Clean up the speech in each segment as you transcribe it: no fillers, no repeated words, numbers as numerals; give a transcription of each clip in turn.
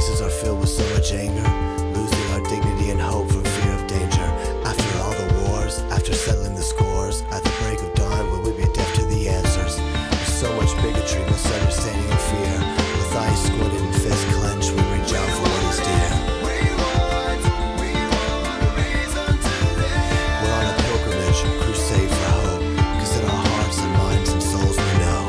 faces are filled with so much anger, losing our dignity and hope from fear of danger. After all the wars, after settling the scores, at the break of dawn will we be deaf to the answers? There's so much bigotry, misunderstanding and fear. With eyes squinted and fists clenched, we reach out for what is dear. We're on a pilgrimage, crusade for hope, 'cause in our hearts and minds and souls we know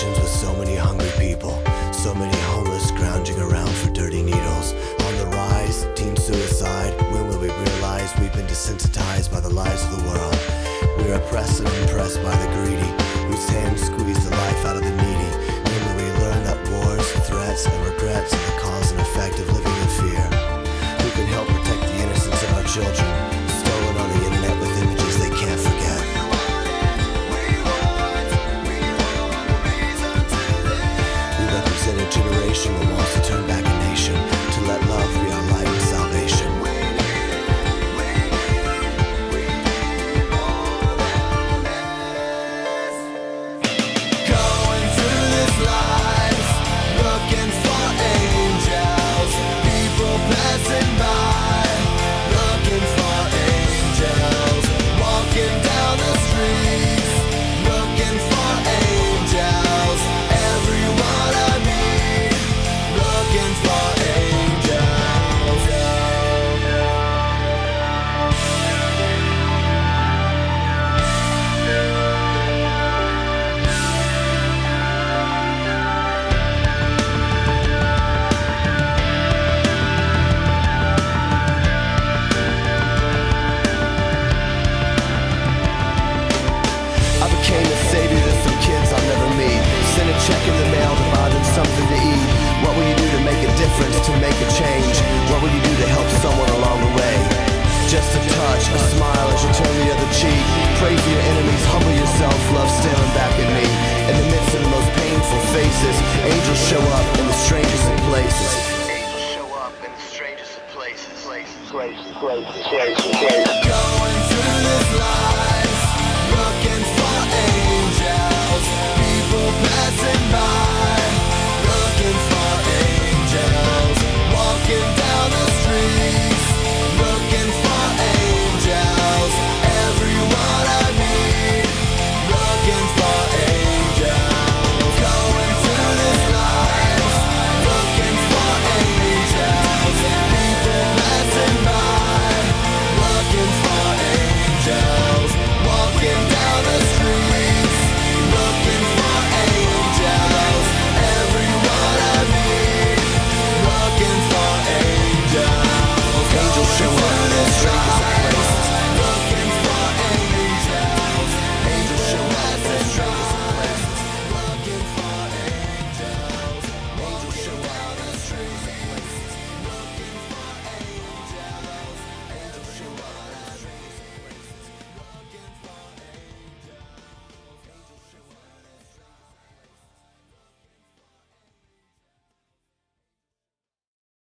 with so many hungry people, so many homeless scrounging around for dirty needles. On the rise, teen suicide. When will we realize we've been desensitized by the lies of the world? We're oppressed and impressed by the greedy, whose hands squeeze the life out of the needy. When will we learn that wars, threats, and regrets are the cause and effect of living in fear? Who can help protect the innocence of our children, stolen on the internet with images they can't forget? A generation that wants to turn back a nation, to let love be our light and salvation. Going through this life, looking for angels, people passing by, looking for angels, walking down the streets, looking for angels, everyone I meet, looking for angels. I became a savior to some kids I'll never meet. Send a check in the mail to buy them something to eat. What will you do to make a difference, to make a change? What will you do to help someone along the way? Just a touch, a smile as you turn the other cheek. Pray for your enemies, humble yourself, love staring back at me. In the midst of the most painful faces, angels show up in the strangest of places. Angels show up in the strangest of places.